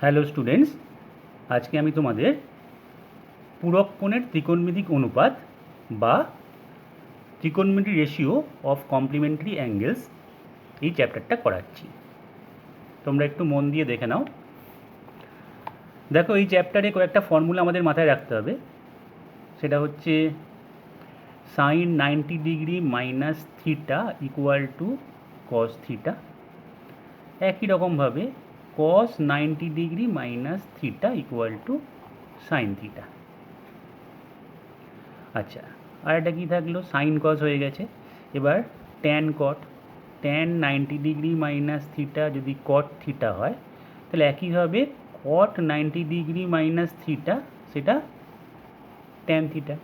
Hello students, আজকে আমি তোমাদের পূরক কোণের ত্রিকোণমিতিক অনুপাত বা ত্রিকোণমিতি রেশিও অফ কমপ্লিমেন্টারি অ্যাঙ্গেলস এই চ্যাপ্টারটা করাচ্ছি। তোমরা একটু মন দিয়ে দেখে নাও। দেখো, এই চ্যাপ্টারে কয়েকটা ফর্মুলা আমাদের মাথায় রাখতে হবে। সেটা হচ্ছে sine 90 degree minus theta equal to cos theta, একই রকমভাবে cos 90 degree minus theta equal to sine theta. আচ্ছা, আর এটা কী থাকলো? সাইন কস হয়ে গেছে। এবার ট্যান কট, ট্যান 90 ডিগ্রি মাইনাস থিটা যদি কট থিটা হয়, তাহলে একইভাবে কট 90 ডিগ্রি মাইনাস থিটা সেটা ট্যান থিটা।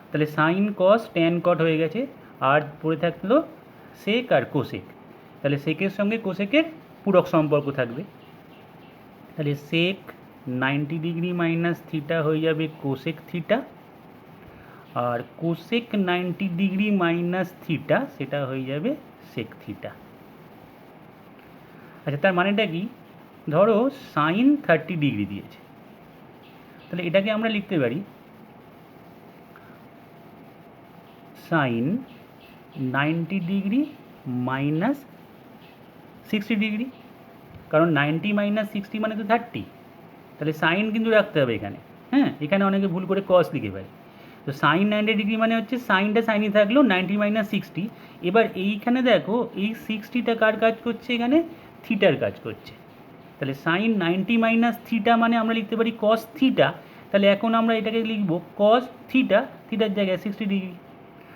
তাহলে সাইন কস ট্যান কট হয়ে গেছে, আর পড়ে থাকলো সেক আর কোসেক। তাহলে সেকের সঙ্গে কোসেকের পূরক সম্পর্ক থাকবে। তাহলে সেক 90 ডিগ্রি মাইনাস থিটা হয়ে যাবে কোসেক থিটা, আর কোসেক 90 ডিগ্রি মাইনাস থিটা সেটা হয়ে যাবে সেক থিটা। আচ্ছা, তার মানেটা কি? ধরো সাইন 30 ডিগ্রি দিয়েছে, তাহলে এটাকে আমরা লিখতে পারি সাইন 90 ডিগ্রি মাইনাস 60 ডিগ্রি, কারণ 90 মাইনাস 60 মানে তো 30। তাহলে সাইন কিন্তু রাখতে হবে এখানে। হ্যাঁ, এখানে অনেকে ভুল করে কস লিখে পারে। তো সাইন 90 ডিগ্রি মানে হচ্ছে সাইনটা সাইনই থাকলো, 90 মাইনাস 60। এবার এইখানে দেখো, এই 60টা কার কাজ করছে? এখানে থিটার কাজ করছে। তাহলে সাইন 90 মাইনাস থিটা মানে আমরা লিখতে পারি কস থিটা। তাহলে এখন আমরা এটাকে লিখব কস থিটা, থিটার জায়গায় 60 ডিগ্রি।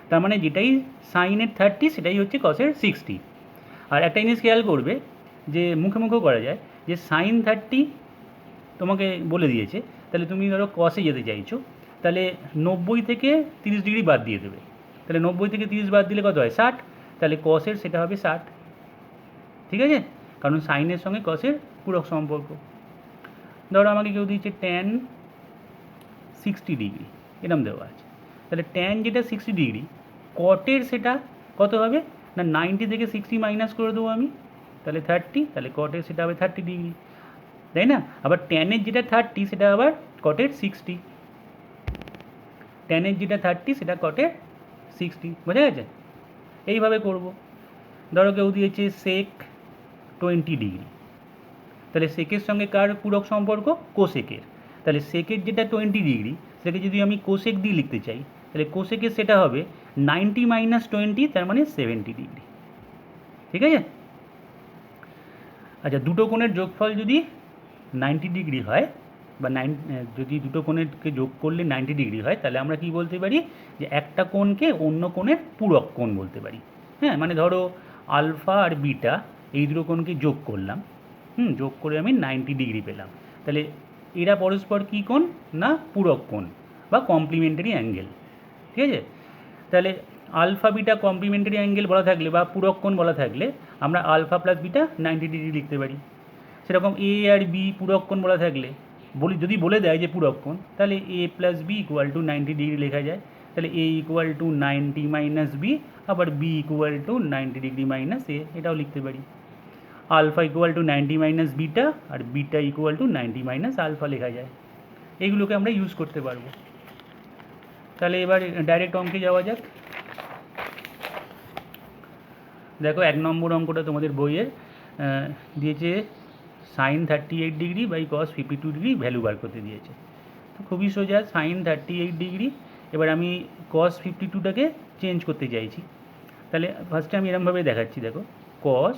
তার মানে যেটাই সাইনের 30 সেটাই হচ্ছে কসের 60। আর একটা জিনিস খেয়াল করবে, যে মুখে মুখেও করা যায়, যে সাইন 30 তোমাকে বলে দিয়েছে, তাহলে তুমি ধরো কসে যেতে চাইছো, তাহলে 90 থেকে 30 ডিগ্রি বাদ দিয়ে দেবে। তাহলে 90 থেকে 30 বাদ দিলে কত হয়? 60। তাহলে কসের সেটা হবে 60। ঠিক আছে, কারণ সাইনের সঙ্গে কসের পূরক সম্পর্ক। ধরো আমাকে কেউ দিয়েছে ট্যান 60 ডিগ্রি, এরম দেওয়া আছে। তাহলে ট্যান যেটা 60 ডিগ্রি, কটের সেটা কত হবে? না 90 থেকে 60 মাইনাস করে দেবো আমি, তাহলে 30। তাহলে কটের সেটা হবে 30 ডিগ্রি, তাই না? আবার ট্যানের যেটা 30 সেটা আবার কটের 60। ট্যানের যেটা 30 সেটা কটের 60। বোঝা গেছে? এইভাবে করব। ধরো কেউ দিয়েছে সেক 20 ডিগ্রি, তাহলে সেকের সঙ্গে কার পূরক সম্পর্ক? কোসেকের। তাহলে সেকের যেটা 20 ডিগ্রি সেটাকে যদি আমি কোসেক দিয়ে লিখতে চাই, তাহলে কোসেকের সেটা হবে 90 মাইনাস 20, তার মানে 70 ডিগ্রি। ঠিক আছে? আচ্ছা, দুটো কোণের যোগফল যদি 90 ডিগ্রি হয়, বা যদি দুটো কোণেরকে যোগ করলে 90 ডিগ্রি হয়, তাহলে আমরা কি বলতে পারি? যে একটা কোণকে অন্য কোণের পূরক কোণ বলতে পারি। হ্যাঁ, মানে ধরো আলফা আর বিটা এই দুটো কোণকে যোগ করলাম, যোগ করে আমি 90 ডিগ্রি পেলাম। তাহলে এরা পরস্পর কী কোণ? না পূরক কোণ বা কমপ্লিমেন্টারি অ্যাঙ্গেল। ঠিক আছে? তাহলে আলফা বিটা কমপ্লিমেন্টারি অ্যাঙ্গেল বলা থাকলে বা পূরক কোণ বলা থাকলে আমরা আলফা প্লাস বিটা 90 ডিগ্রি লিখতে পারি। সেরকম এ আর বি পূরক কোণ বলা থাকলে, যদি বলে দেয় যে পূরক কোণ, তাহলে A plus B equal to 90 degree লেখা যায়। তাহলে A equal to 90 minus B, আবার B equal to 90 degree minus A, এটাও লিখতে পারি। Alpha equal to 90 minus beta, আর beta equal to 90 minus alpha লেখা যায়। এইগুলোকে আমরা ইউজ করতে পারবো। তাহলে এবার ডাইরেক্ট অঙ্কে যাওয়া যাক। দেখো, 1 নম্বর অঙ্কটা তোমাদের বইয়ের দিয়েছে sine 38 degree by cos 52 degree value বার করতে দিয়েছে। তো খুবই সোজা, সাইন 38 ডিগ্রি, এবার আমি কস 52টাকে চেঞ্জ করতে চাইছি। তাহলে ফার্স্টে আমি এরমভাবে দেখাচ্ছি। দেখো, কস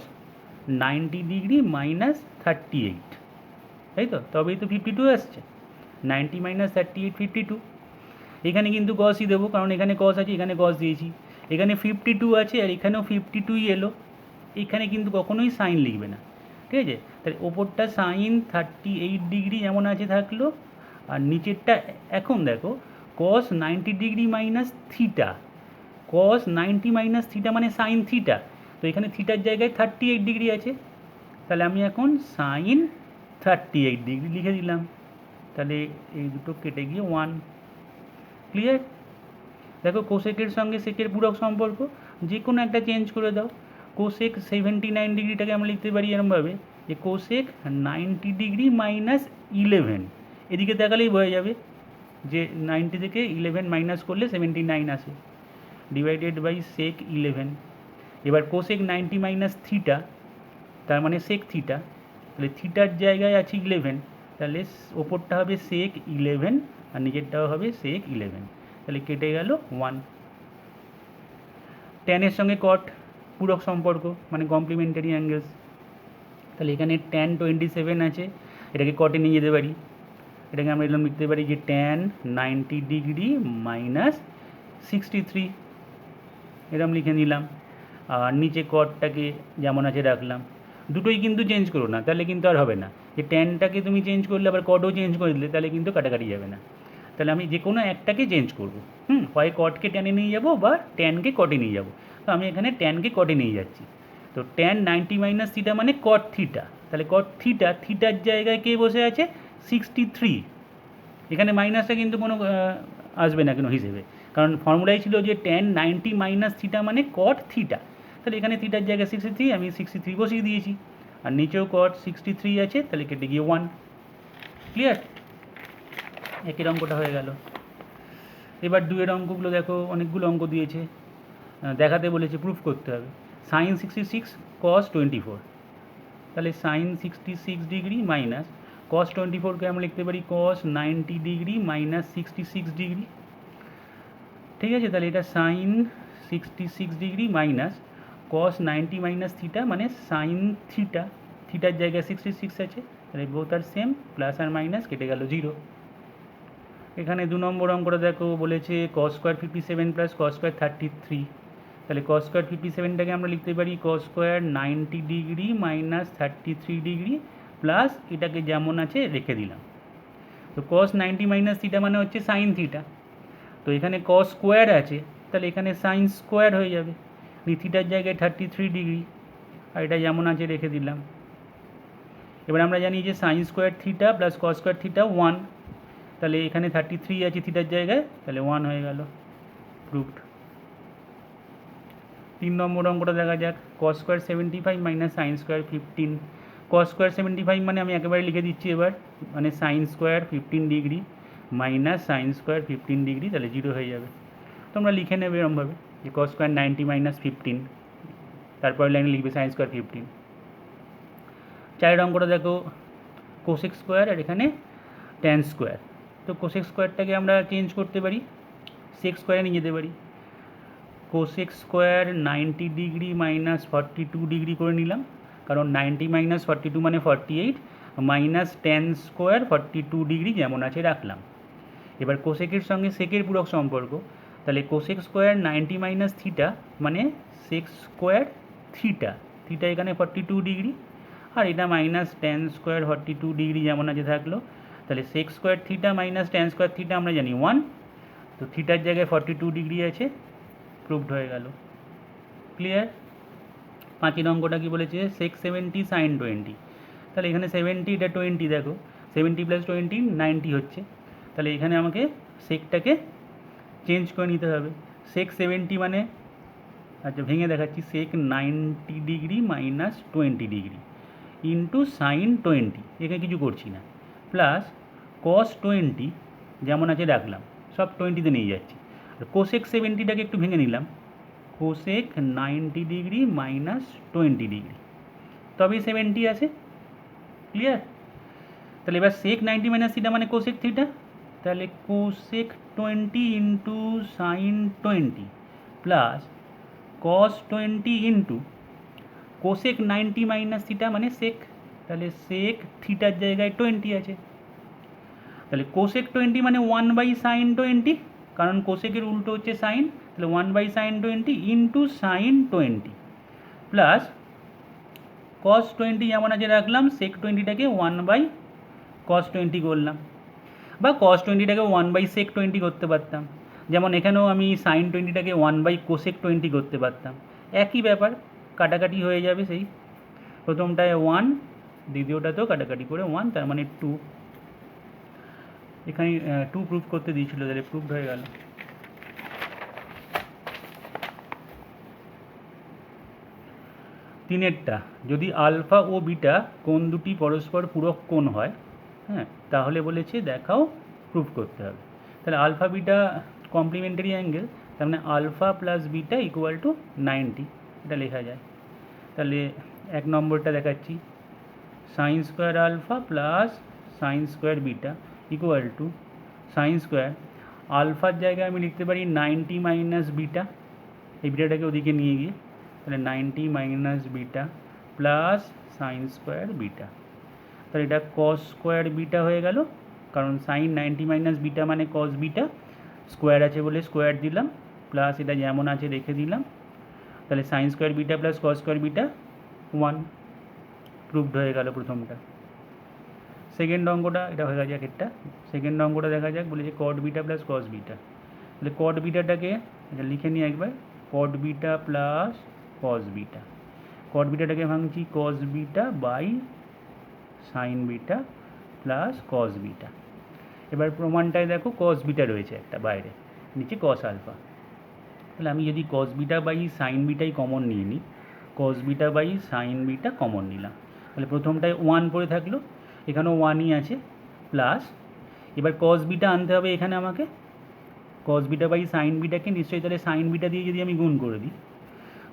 90 ডিগ্রি মাইনাস 38, তাই তো? তবেই তো 52 আসছে। 90 মাইনাস 38 52। এখানে কিন্তু কসই দেবো, কারণ এখানে কস আছে, এখানে কস দিয়েছি। এখানে 52 আছে আর এখানেও 52ই এলো। এখানে কিন্তু কখনোই সাইন লিখবে না। ঠিক আছে? তাহলে ওপরটা সাইন 38 ডিগ্রি যেমন আছে থাকলো, আর নিচেরটা এখন দেখো কস 90 ডিগ্রি মাইনাস থিটা। কস 90 মাইনাস থিটা মানে সাইন থিটা। তো এখানে থিটার জায়গায় 38 ডিগ্রি আছে, তাহলে আমি এখন সাইন 38 ডিগ্রি লিখে দিলাম। তাহলে এই দুটো কেটে গিয়ে 1। ক্লিয়ার? দেখো, কোসেকের সঙ্গে সেকের পূরক সম্পর্ক, যে কোনো একটা চেঞ্জ করে দাও। কোসেক 79 ডিগ্রিটাকে আমরা লিখতে পারি এরমভাবে, যে কোসেক 90 ডিগ্রি মাইনাস 11, এদিকে দেখালেই বোঝা যাবে যে 90 থেকে 11 মাইনাস করলে 79 আসে, ডিভাইডেড বাই সেক 11। এবার কোসেক 90 মাইনাস থিটা, তার মানে সেক থিটা, তাহলে থিটার জায়গায় আছে 11, তাহলে ওপরটা হবে সেক 11 আর নিচেরটাও হবে সেক 11, তাহলে কেটে গেল 1। ট্যানের সঙ্গে কট পূরক সম্পর্ক, মানে কমপ্লিমেন্টারি অ্যাঙ্গেলস, তাহলে এখানে ট্যান 27 আছে, এটাকে কটে নিয়ে যেতে পারি, এটাকে আমরা এরকম লিখতে পারি যে ট্যান 90 ডিগ্রি মাইনাস 63, এরকম লিখে নিলাম। আর নিচে কটটাকে যেমন আছে রাখলাম, দুটোই কিন্তু চেঞ্জ করো না, তাহলে কিন্তু আর হবে না যে ট্যানটাকে তুমি চেঞ্জ করলে আবার কটও চেঞ্জ করে দিলে, তাহলে কিন্তু কাটাকাটি যাবে না। তাহলে আমি যে কোনো একটাকে চেঞ্জ করবো, হয় কটকে ট্যানে নিয়ে যাবো বা ট্যানকে কটে নিয়ে যাবো, তো আমি এখানে ট্যানকে কটে নিয়ে যাচ্ছি। তো ট্যান 90 মাইনাস থিটা মানে কট থিটা, তাহলে কট থিটা, থিটার জায়গায় কে বসে আছে 63, এখানে মাইনাসটা কিন্তু কোনো আসবে না কোনো হিসেবে, কারণ ফর্মুলাই ছিল যে ট্যান 90 মাইনাস থিটা মানে কট থিটা, তাহলে এখানে থিটার জায়গায় 63, আমি 63 বসিয়ে দিয়েছি, আর নিচেও কট 63 আছে, তাহলে কেটে গিয়ে 1। ক্লিয়ার? একের অঙ্কটা হয়ে গেল। এবার দুয়ের অঙ্কগুলো দেখো, অনেকগুলো অঙ্ক দিয়েছে, দেখাতে বলেছে, প্রুফ করতে হবে। সাইন 66 কস 24, তাহলে সাইন 66 ডিগ্রি মাইনাস কস 24কে আমরা লিখতে পারি কস 90 ডিগ্রি মাইনাস 66 ডিগ্রি, ঠিক আছে? তাহলে এটা sine 66 degree minus cos 90 minus theta মানে সাইন থিটা, থিটার জায়গায় 66 আছে, তাহলে বোথ আর সেম, প্লাস আর মাইনাস কেটে গেল 0। এখানে 2 নম্বর অঙ্কটা দেখো, বলেছে cos square 57 plus cos square 33, তাহলে কস স্কোয়ার 57টাকে আমরা লিখতে পারি cos square 90 degree minus 33 degree plus এটাকে যেমন আছে রেখে দিলাম। তো কস 90 মাইনাস থিটা মানে হচ্ছে সাইন থিটা, তো এখানে কস স্কোয়ার আছে, তাহলে এখানে সাইন স্কোয়ার হয়ে যাবে, থিটার জায়গায় 33 ডিগ্রি, আর এটা যেমন আছে রেখে দিলাম। এবার আমরা জানি যে sine square theta plus cos square theta 1, তাহলে এখানে 33 আছে থিটার জায়গায়, তাহলে 1 হয়ে গেল, প্রুভড। 3 নম্বর অঙ্কটা দেখা যাক, cos square 75 minus sine square 15, cos square 75 মানে আমি একেবারে লিখে দিচ্ছি এবার, মানে sine square 15 degree minus sine square 15 degree, তাহলে 0 হয়ে যাবে। তোমরা লিখে নেবে এরমভাবে যে কস স্কোয়ার 90 মাইনাস 15, তারপরে লাইনে লিখবে সাইন স্কোয়ার 15। 4 অঙ্কটা দেখো, কোসেক স্কোয়ার আর এখানে ট্যান স্কোয়ার, তো কোসেক স্কোয়ারটাকে আমরা চেঞ্জ করতে পারি, সেক স্কোয়ারে নিয়ে যেতে পারি। Cosec square 90 degree minus 42 degree করে নিলাম, কারণ 90 মাইনাস 42 মানে 48, মাইনাস ট্যান স্কোয়ার 42 ডিগ্রি যেমন আছে রাখলাম। এবার কোসেকের সঙ্গে সেকের পূরক সম্পর্ক, তাহলে কোসেক স্কোয়ার 90 মাইনাস থিটা মানে সেক স্কোয়ার থিটা, থিটা এখানে 42 ডিগ্রি, আর এটা মাইনাস ট্যান স্কোয়ার 42 ডিগ্রি যেমন আছে থাকলো, তাহলে sec square theta minus tan square theta আমরা জানি 1, তো থিটার জায়গায় 42 ডিগ্রি আছে, প্রুভড হয়ে গেল। ক্লিয়ার? 5 অঙ্কটা কি বলেছে, সেক 70 সাইন 20, তাহলে এখানে 70 এটা 20, দেখো 70 প্লাস 20 90 হচ্ছে, তাহলে এখানে আমাকে সেকটাকে চেঞ্জ করে নিতে হবে। সেক 70 মানে, আচ্ছা ভেঙে দেখাচ্ছি, সেক 90 degree minus 20 degree into sine 20, এখানে কিছু করছি না, প্লাস কস 20 যেমন আছে রাখলাম, সব 20তে নিয়ে যাচ্ছি, আর কোসেক 70টাকে একটু ভেঙে নিলাম, কোসেক 90 ডিগ্রি মাইনাস 20 ডিগ্রি, তবেই 70 আছে। ক্লিয়ার? তাহলে এবার সেক 90 মাইনাস থিটা মানে কোসেক থিটা, তাহলে cosec 20 into sine 20 plus cos 20 into cosec 90 minus theta মানে সেক, তাহলে সেক থিটার জায়গায় 20 আছে, তাহলে কোসেক 20 মানে 1 বাই সাইন 20, কারণ কোসেকের উল্টো হচ্ছে সাইন, তাহলে 1 by sine 20 into sine 20 plus cos 20 যেমন আছে রাখলাম, সেক 20টাকে 1 বাই কস 20 করলাম, বা কস 20টাকে 1 বাই সেক 20 করতে পারতাম, যেমন এখানেও আমি সাইন 20টাকে 1 বাই কোসেক 20 করতে পারতাম, একই ব্যাপার, কাটাকাটি হয়ে যাবে, সেই প্রথমটায় 1, দ্বিতীয়টাতেও কাটাকাটি করে 1, তার মানে 2, এখানে 2 প্রুফ করতে দিয়েছিল, তাহলে প্রুফড হয়ে গেল। তিনেরটা যদি আলফা ও বিটা কোণ দুটি পরস্পর পূরক কোণ হয়, হ্যাঁ, তাহলে বলেছে দেখাও, প্রুভ করতে হবে। তাহলে আলফা বিটা কমপ্লিমেন্টারি অ্যাঙ্গেল, তার মানে alpha plus beta equal to 90, এটা লেখা যায়। তাহলে 1 নম্বরটা দেখাচ্ছি, sine square alpha plus sine square beta equal to sine square আলফার জায়গায় আমি লিখতে পারি 90 মাইনাস বিটা, এই বিটাটাকে ওদিকে নিয়ে গিয়ে, তাহলে 90 minus beta plus sine square beta, তাহলে এটা কস স্কোয়ার বিটা হয়ে গেল, কারণ সাইন 90 মাইনাস বিটা মানে কস বিটা, স্কোয়ার আছে বলে স্কোয়ার দিলাম, প্লাস এটা যেমন আছে রেখে দিলাম, তাহলে sign square beta plus cos square beta 1, proved হয়ে গেল প্রথমটা। সেকেন্ড অঙ্কটা এটা হয়ে যাক, একটা সেকেন্ড অঙ্কটা দেখা যাক, বলেছে cot beta plus cos beta, তাহলে কট বিটাটাকে এটা লিখে নিই একবার, cot beta plus cos beta, cot বিটাটাকে ভাঙছি cos beta by sine beta plus cos beta. এবার প্রমাণটায় দেখো কস বিটা রয়েছে একটা বাইরে, নিচে কস আলফা, তাহলে আমি যদি কস বিটা বাই সাইন বিটাই কমন নিয়ে নিই, cos beta by sine beta common নিলাম, তাহলে প্রথমটায় 1 পড়ে থাকলো, এখানেও 1ই আছে, প্লাস এবার কস বিটা আনতে হবে এখানে আমাকে, কস বিটা বাই সাইন বিটাকে নিশ্চয়ই তাহলে সাইন বিটা দিয়ে যদি আমি গুণ করে দিই,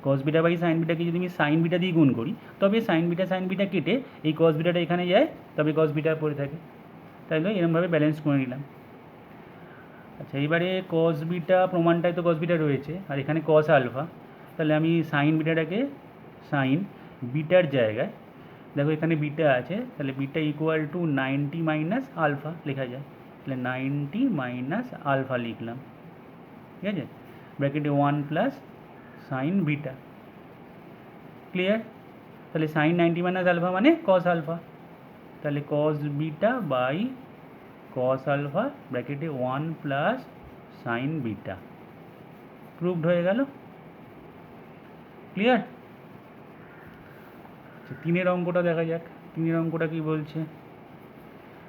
কস বিটা বাই সাইন বিটাকে যদি আমি সাইন বিটা দিয়ে গুণ করি, তবে সাইন বিটা কেটে এই কস বিটাটা এখানে যায়, তবে কস বিটা পড়ে থাকে, তাইলে এরকমভাবে ব্যালেন্স করে নিলাম। আচ্ছা, এবারে কস বিটা প্রমাণটায় তো কস বিটা রয়েছে, আর এখানে কস আলফা, তাহলে আমি সাইন বিটাটাকে সাইন বিটার জায়গায়, দেখো এখানে বিটা আছে, তাহলে beta equal to 90 minus alpha লেখা যায়, তাহলে 90 মাইনাস আলফা লিখলাম, ঠিক আছে, ব্র্যাকেটে 1 প্লাস সাইন বিটা, ক্লিয়ার। তাহলে সাইন 90 মাইনাস আলফা মানে কস আলফা, তাহলে cos beta by cos alpha ব্র্যাকেটে 1 প্লাস সাইন বিটা, প্রুভড হয়ে গেল, ক্লিয়ার। তিনের অঙ্কটা দেখা যাক, তিনের অঙ্কটা কি বলছে,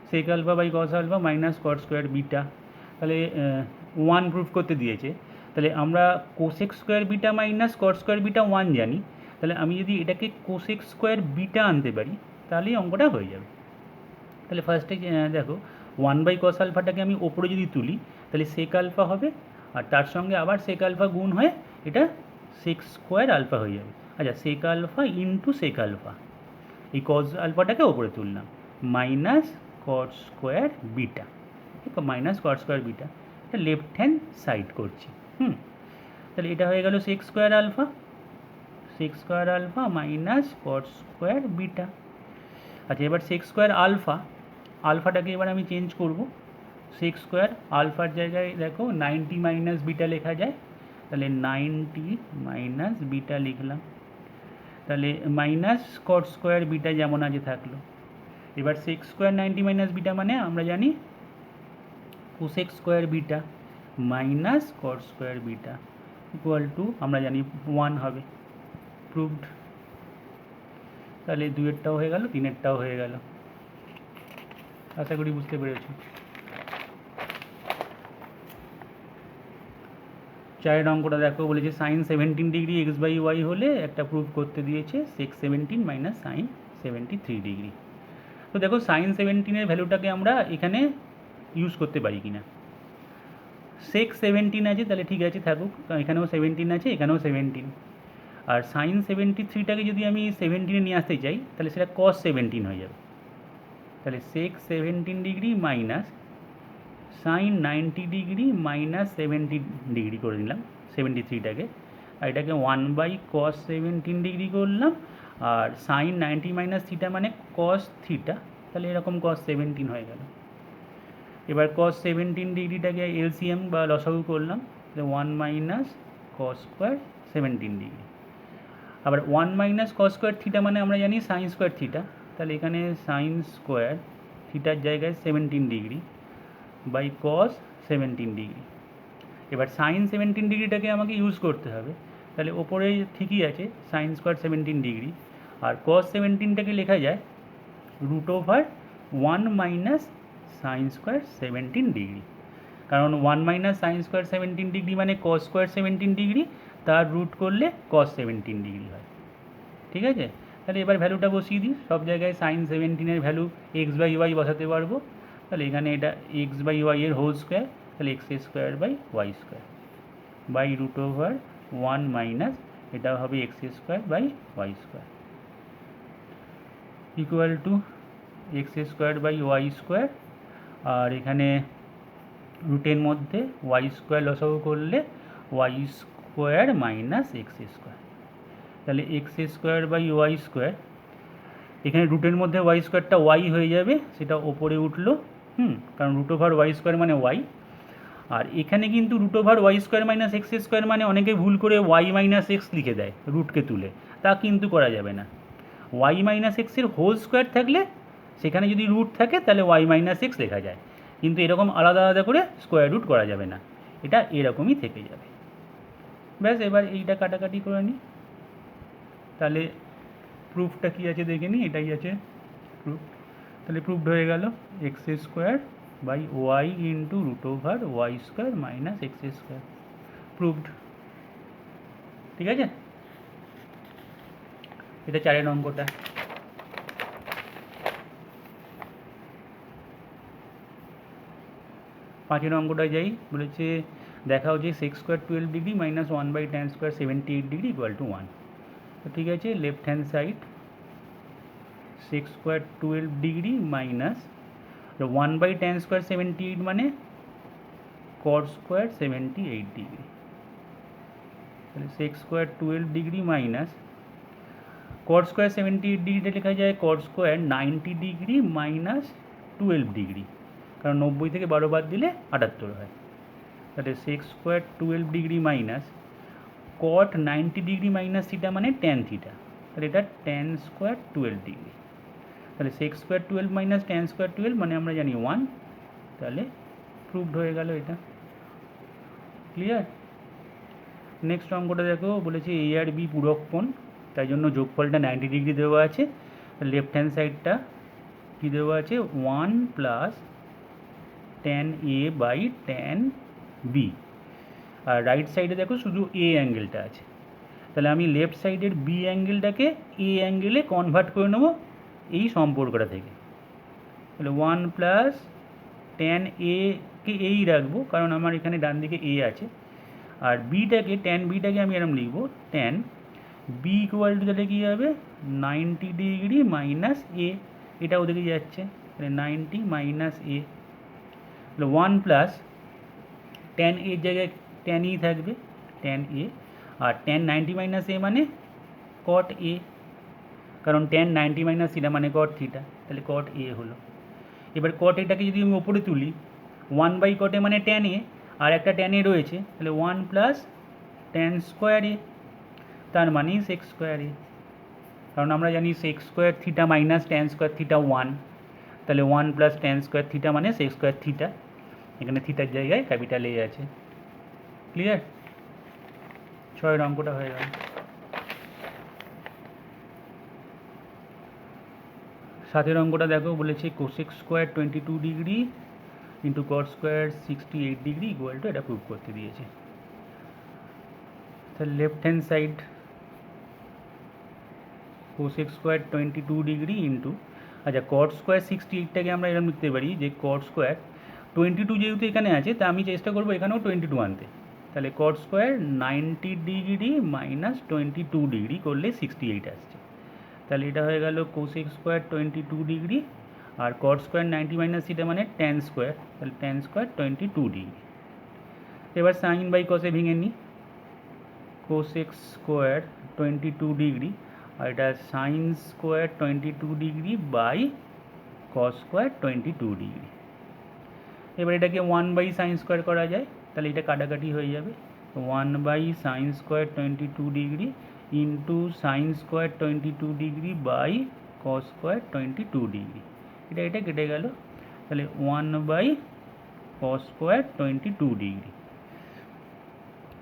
sec alpha by cos alpha minus cot square beta, তাহলে 1 প্রুভ করতে দিয়েছে, তাহলে আমরা cosec square beta minus cot square beta 1 জানি, তাহলে আমি যদি এটাকে কোসেক স্কোয়ার বিটা আনতে পারি তাহলেই অঙ্কটা হয়ে যাবে। তাহলে ফার্স্টে দেখো 1 বাই কস আলফাটাকে আমি ওপরে যদি তুলি, তাহলে সেক আলফা হবে, আর তার সঙ্গে আবার সেক আলফা গুণ হয়ে এটা সেক স্কোয়ার আলফা হয়ে যাবে। আচ্ছা, sec alpha into sec alpha, এই কস আলফাটাকে ওপরে তুললাম, minus cot square beta, minus cot square beta, এটা লেফট হ্যান্ড সাইড করছি, তাহলে এটা হয়ে গেল sec square alpha minus cot square beta. আচ্ছা, এবার সেক স্কোয়ার আলফাটাকে এবার আমি চেঞ্জ করব, সেক স্কোয়ার আলফার জায়গায় দেখো 90 মাইনাস বিটা লেখা যায়, তাহলে 90 মাইনাস বিটা লিখলাম, তাহলে মাইনাস কট স্কোয়ার বিটা যেমন আছে থাকলো। এবার সেক স্কোয়ার 90 মাইনাস বিটা মানে আমরা জানি cosec square beta minus cot square beta equal two আমরা জানি 1 হবে, প্রুভড। তাহলে 2-এরটাও হয়ে গেল, 3-এরটাও হয়ে গেল, আশা করি বুঝতে পেরেছি। 4 অঙ্কটা দেখো, বলেছে sine 17 degree X by Y হলে একটা প্রুভ করতে দিয়েছে সেক 17 মাইনাস সাইন 73 ডিগ্রি। তো দেখো সাইন 17-এর ভ্যালুটাকে আমরা এখানে ইউজ করতে পারি কি না, সেক 17 আছে তাহলে ঠিক আছে থাকুক, এখানেও 17 আছে, এখানেও 17, আর সাইন 73টাকে যদি আমি 17-এ নিয়ে আসতে চাই তাহলে সেটা কস 17 হয়ে যাবে, তাহলে সেক 17 degree minus sine 90 degree minus 70 degree করে দিলাম 73টাকে, আর এটাকে 1 বাই কস 17 ডিগ্রি করলাম, আর সাইন 90 মাইনাস থিটা মানে কস থিটা, তাহলে এরকম কস 17 হয়ে গেল। এবার কস 17 ডিগ্রিটাকে এলসিএম বা লসাগু করলাম, তাহলে 1 মাইনাস কস স্কোয়ার 17 ডিগ্রি, আবার 1 মাইনাস কস স্কোয়ার থিটা মানে আমরা জানি সাইন স্কোয়ার থিটা, তাহলে এখানে সাইন স্কোয়ার থিটার জায়গায় 17 ডিগ্রি বাই কস 17 ডিগ্রি। এবার সাইন 17 ডিগ্রিটাকে আমাকে ইউজ করতে হবে, তাহলে ওপরে ঠিকই আছে সাইন স্কোয়ার 17 ডিগ্রি, আর কস 17টাকে লেখা যায় √1 মাইনাস সাইন স্কোয়ার 17 ডিগ্রি, কারণ 1 মাইনাস সাইন স্কোয়ার 17 ডিগ্রি মানে কস স্কোয়ার 17 ডিগ্রি, তার রুট করলে কস 17 ডিগ্রি হয়, ঠিক আছে। তাহলে এবার ভ্যালুটা বসিয়ে দিই, সব জায়গায় সাইন 17-এর ভ্যালু এক্স বাই ওয়াই বসাতে পারবো। তাহলে এখানে এটা এক্স বাই ওয়াই এর হোল স্কোয়ার, তাহলে X square by Y square by root over 1 minus এটা হবে X square by Y square equal to X square by Y square. আর এখানে রুটের মধ্যে ওয়াই স্কোয়ার লসাগু করলে Y square minus X square, তাহলে X square by Y square, এখানে রুটের মধ্যে ওয়াই স্কোয়ারটা ওয়াই হয়ে যাবে, সেটা ওপরে উঠলো, কারণ রুট ওভার ওয়াই স্কোয়ার মানে ওয়াই। আর এখানে কিন্তু root over Y square minus X square মানে অনেকে ভুল করে ওয়াই মাইনাস এক্স লিখে দেয় রুটকে তুলে, তা কিন্তু করা যাবে না। ওয়াই মাইনাস এক্সের হোল স্কোয়ার থাকলে সেখানে যদি রুট থাকে তাহলে ওয়াই মাইনাস এক্স লেখা যায়, কিন্তু এরকম আলাদা আলাদা করে স্কোয়ার রুট করা যাবে না, এটা এরকমই থেকে যাবে। ব্যাস, এবার এইটা কাটাকাটি করে নিই, তাহলে প্রুফটা কী আছে দেখে নিই, এটাই আছে প্রুফ। তাহলে প্রুফড হয়ে গেল X square by Y into root over Y square minus X square, proved. ঠিক আছে, এটা 4 অঙ্কটা। 5 অঙ্কটা যাই, বলেছে দেখাও যে sex square 12 degree minus 1/tan square 78 degree equal to 1। তো ঠিক আছে, left hand side sex square 12 degree minus 1/tan square 78 মানে কট স্কোয়ার 78 ডিগ্রি, তাহলে sex square 12 degree minus cot square 78 ডিগ্রিটা লেখা যায় কট স্কোয়ার 90 ডিগ্রি মাইনাস 12 ডিগ্রি, কারণ 90 থেকে 12 বাদ দিলে 78 হয়। তাহলে সেক্স স্কোয়ার 12 ডিগ্রি মাইনাস কট 90 ডিগ্রি মাইনাস থিটা মানে ট্যান থিটা, তাহলে এটা ট্যান স্কোয়ার 12 ডিগ্রি। তাহলে sex square 12 minus tan square 12 মানে আমরা জানি 1, তাহলে প্রুভড হয়ে গেল এটা। ক্লিয়ার? নেক্সট অঙ্কটা দেখো, বলেছে এ আর বি পূরক কোণ, তাই জন্য যোগফলটা 90 ডিগ্রি দেওয়া আছে। লেফট হ্যান্ড সাইডটা কী দেওয়া আছে 1 plus tan A by tan B, আর রাইট সাইডে দেখো শুধু এ অ্যাঙ্গেলটা আছে, তাহলে আমি লেফট সাইডের বি অ্যাঙ্গেলটাকে এ অ্যাঙ্গেলে কনভার্ট করে নেবো এই সম্পর্কটা থেকে। তাহলে 1 প্লাস ট্যান একে এই রাখবো কারণ আমার এখানে ডান দিকে এ আছে, আর বিটাকে ট্যান বিটাকে আমি এরকম লিখবো ট্যান বি ইকুয়াল টু, তাহলে কী হবে 90 ডিগ্রি মাইনাস এ, এটা ওদিকে যাচ্ছে, তাহলে 90 মাইনাস এ, তাহলে 1 প্লাস ট্যান এর জায়গায় ট্যান ই থাকবে ট্যান এ, আর ট্যান 90 মাইনাস এ মানে কট এ, কারণ ট্যান 90 মাইনাস থিটা মানে কট থিটা, তাহলে কট এ হলো। এবার কট এটাকে যদি আমি ওপরে তুলি 1 বাই কট এ মানে ট্যান এ, আর একটা ট্যান এ রয়েছে, তাহলে 1 প্লাস ট্যান স্কোয়ার এ, তার মানেই সেক্স স্কোয়ার এ, কারণ আমরা জানি sex square theta minus tan square theta 1, তাহলে 1 প্লাস ট্যান স্কোয়ার থিটা মানে সেক্স স্কোয়ার থিটা, এখানে থিটার জায়গায় ক্যাপিটাল এ আছে। ক্লিয়ার? 6 অঙ্কটা হয়ে গেল। 7 অঙ্কটা দেখো, বলেছে cosec square 22 degree into cot square 68 degree equal to, এটা প্রুভ করতে দিয়েছে। তাহলে left hand side cosec square 22 degree into, আচ্ছা কট স্কোয়ার 68টাকে আমরা এরকম লিখতে পারি যে কট স্কোয়ার 22 যেহেতু এখানে আছে, তা আমি চেষ্টা করবো এখানেও 22 আনতে, তাহলে cot square 90 degree minus 22 degree করলে 68 আসছে, তাহলে এটা হয়ে গেল কোসেক স্কোয়ার 22 ডিগ্রি, আর কট স্কোয়ার 90 মাইনাস থিটা মানে ট্যান স্কোয়ার, তাহলে ট্যান স্কোয়ার 22 ডিগ্রি। এবার সাইন বাই কসে ভেঙে নিই, কোসেক স্কোয়ার 22 ডিগ্রি, আর এটা sine square 22 degree by cos square 22 degree. এবার এটাকে 1 বাই সাইন স্কোয়ার করা যায়, তাহলে এটা কাটাকাটি হয়ে যাবে, 1 by sine square 22 degree into sine square 22 degree by cos square 22 degree, এটা কেটে গেল, তাহলে 1 বাই কস স্কোয়ার 22 ডিগ্রি,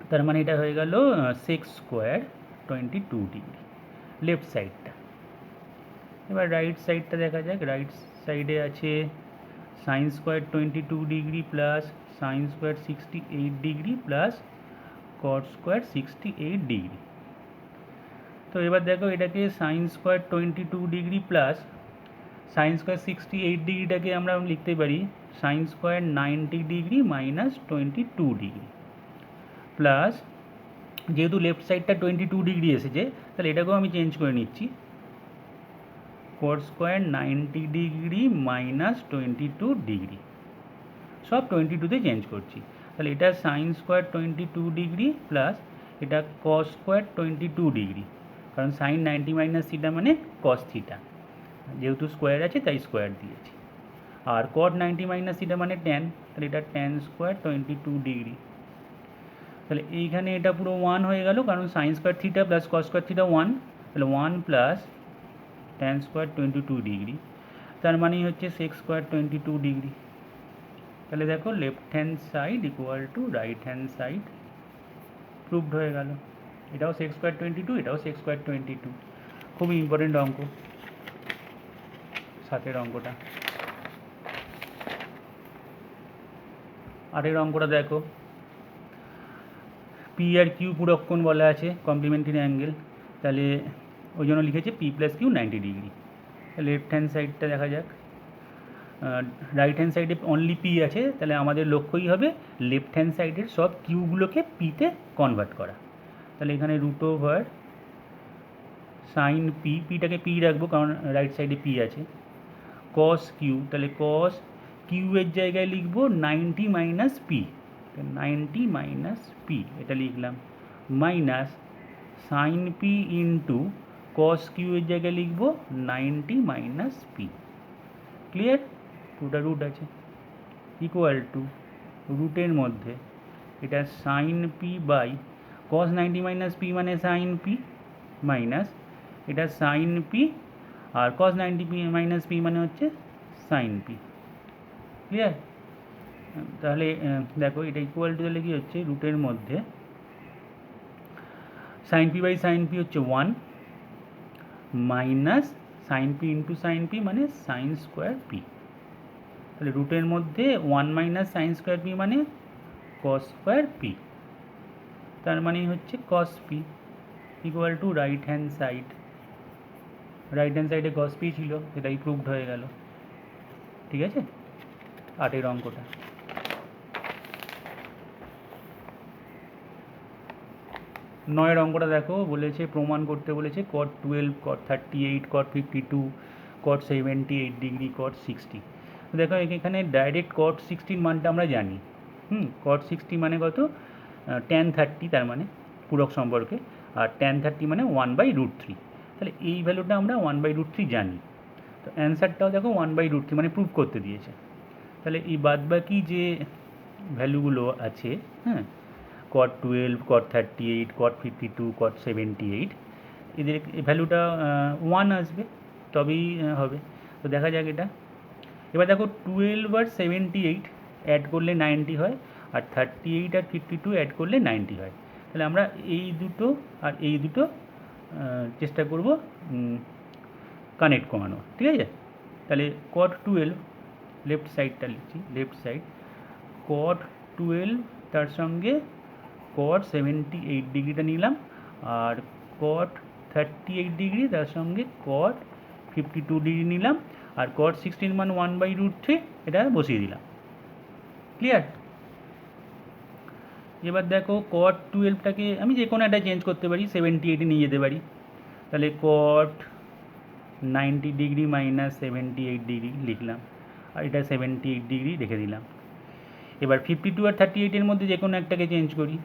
তার মানে এটা হয়ে গেল সেক্স স্কোয়ার 22 ডিগ্রি লেফট সাইডটা। এবার রাইট সাইডটা দেখা যাক, রাইট সাইডে আছে sign square 22 degree plus sine square 68 degree plus cot square 68 degree. তো এবার দেখো এটাকে sign square 22 degree plus sine square 68 ডিগ্রিটাকে আমরা লিখতে পারি sine square 90 degree minus 22 degree plus যেহেতু লেফট সাইডটা 22 ডিগ্রি এসেছে তাহলে এটাকেও আমি চেঞ্জ করে নিচ্ছি কট স্কোয়ার 90 ডিগ্রি মাইনাস 22 ডিগ্রি সব 22তে চেঞ্জ করছি তাহলে এটা সাইন স্কোয়ার 22 ডিগ্রি প্লাস এটা কস স্কোয়ার 22 ডিগ্রি কারণ সাইন 90 মাইনাস থিটা মানে কস থিটা যেহেতু স্কোয়ার আছে তাই স্কোয়ার দিয়েছি আর কট 90 মাইনাস থিটা মানে ট্যান তাহলে এটা ট্যান স্কোয়ার 22 ডিগ্রি তাহলে এইখানে এটা পুরো 1 হয়ে গেল কারণ sine square theta plus cos square theta 1 তাহলে 1 প্লাস ট্যান স্কোয়ার 22 ডিগ্রি তার মানে হচ্ছে সেক স্কোয়ার 22 ডিগ্রি তাহলে দেখো left hand side equal to right hand side proved হয়ে গেল এটাও সেক স্কোয়ার 22 এটাও সেক স্কোয়ার 22 খুবই ইম্পর্টেন্ট অঙ্ক সাতের অঙ্কটা আটের অঙ্কটা দেখো পি আর কিউ পূরক কোণ বলা আছে কমপ্লিমেন্টারি অ্যাঙ্গেল তাহলে ওই জন্য লিখেছে P plus Q 90 degree left hand সাইডটা দেখা যাক রাইট হ্যান্ড সাইডে অনলি পি আছে তাহলে আমাদের লক্ষ্যই হবে লেফট হ্যান্ড সাইডের সব কিউগুলোকে পিতে কনভার্ট করা তাহলে এখানে রুট ওভার সাইন পি পিটাকে পি রাখবো কারণ রাইট সাইডে পি আছে কস কিউ তাহলে কস কিউ এর জায়গায় লিখবো 90 মাইনাস পি 90 মাইনাস পি এটা লিখলাম minus sine P into cos Q এর জায়গায় লিখবো 90 মাইনাস পি ক্লিয়ার দুটা রুট আছে ইকুয়াল টু রুটের মধ্যে এটা sine P by cos 90 minus P মানে সাইন পি মাইনাস এটা সাইন পি আর কস 90 পি মাইনাস পি মানে হচ্ছে সাইন পি ক্লিয়ার তাহলে দেখো এটা ইকুয়াল টু তাহলে কি হচ্ছে রুটের মধ্যে sine P by sine P হচ্ছে 1 minus sine P into sine P মানে সাইন স্কোয়ার পি তাহলে রুটের মধ্যে 1 মাইনাস সাইন স্কোয়ার পি মানে কস স্কোয়ার পি তার মানে হচ্ছে কস P equal to right hand সাইডে কস পি ছিল সেটাই প্রুভড হয়ে গেল ঠিক আছে আটের অঙ্কটা নয়ের অঙ্কটা দেখো বলেছে প্রমাণ করতে বলেছে কট 12 কট 38 কট 52 কট 78 ডিগ্রি কট 60 দেখো এখানে ডাইরেক্ট কট 60 মানটা আমরা জানি কট 60 মানে কত tan 30 তার মানে পূরক সম্পর্কে আর tan 30 মানে 1/√3 তাহলে এই ভ্যালুটা আমরা 1/√3 জানি তো অ্যান্সারটাও দেখো 1/√3 মানে প্রুভ করতে দিয়েছে তাহলে এই বাদবাকি যে ভ্যালুগুলো আছে হ্যাঁ কট 12 কট 38 কট 52 কট 78 এদের ভ্যালুটা 1 আসবে তবেই হবে তো দেখা যাক এটা এবার দেখো 12 আর 78 অ্যাড করলে 90 হয় আর 38 আর 52 অ্যাড করলে 90 হয় তাহলে আমরা এই দুটো আর এই দুটো চেষ্টা করব কানেক্ট করানো ঠিক আছে তাহলে কট 12 লেফট সাইডটা লিখছি লেফট সাইড কট 12 তার সঙ্গে কট 78 ডিগ্রিটা নিলাম আর কট 38 ডিগ্রি তার সঙ্গে কট 52 ডিগ্রি নিলাম আর কট 16 মান 1/√3 এটা বসিয়ে দিলাম ক্লিয়ার এবার দেখো কট 12টাকে আমি যে কোনো একটা চেঞ্জ করতে পারি 78 নিয়ে যেতে পারি তাহলে কট 90 ডিগ্রি মাইনাস 78 ডিগ্রি লিখলাম আর এটা 78 ডিগ্রি রেখে দিলাম এবার 52 আর 38 এর মধ্যে যে কোনো একটাকে চেঞ্জ করি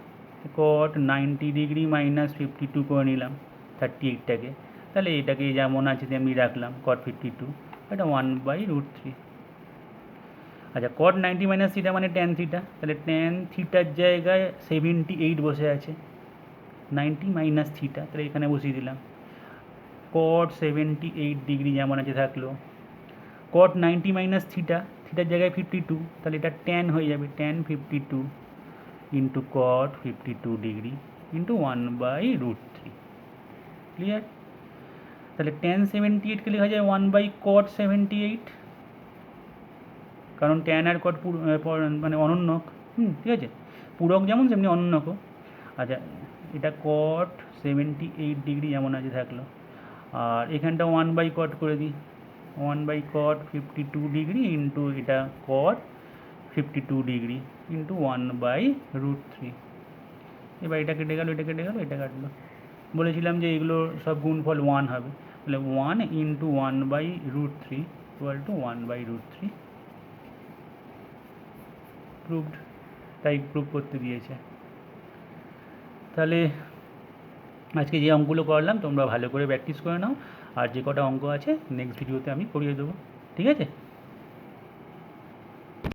কট 90 ডিগ্রি মাইনাস 52 করে নিলাম 38টাকে তাহলে এটাকে যেমন আছে তেমনি রাখলাম কট 52 এটা 1/√3 আচ্ছা কট 90 মাইনাস থিটা মানে ট্যান থিটা তাহলে ট্যান থিটার জায়গায় 78 বসে আছে 90 মাইনাস থিটা তাহলে এখানে বসিয়ে দিলাম কট 78 ডিগ্রি যেমন আছে থাকলো কট 90 মাইনাস থিটার জায়গায় 52 তাহলে এটা ট্যান হয়ে যাবে tan 52 into cot 52 degree into 1/√3 clear তাহলে ট্যান 78কে লেখা যায় 1/cot 78 কারণ ট্যান আর কট মানে অনন্যক ঠিক আছে পূরক যেমন সেমনি অনন্যকও আচ্ছা এটা কট 78 ডিগ্রি যেমন আছে থাকলো। আর এখানটা 1/cot করে দিই, 1/cot 52 ডিগ্রি ইন্টু এটা cot 52 ডিগ্রি ইন্টু 1/√3। এবার এটা কেটে গেল, এটা কেটে গেল, এটা কাটলো। বলেছিলাম যে এগুলো সব গুণফল 1 হবে, তাহলে 1 ইন্টু 1/√3 ইকুয়াল টু 1/√3। প্রুভড, তাই প্রুভ করতে দিয়েছে। তাহলে আজকে যে অঙ্কগুলো করলাম তোমরা ভালো করে প্র্যাকটিস করে নাও, আর যে কটা অঙ্ক আছে নেক্সট ভিডিওতে আমি করিয়ে দেবো, ঠিক আছে।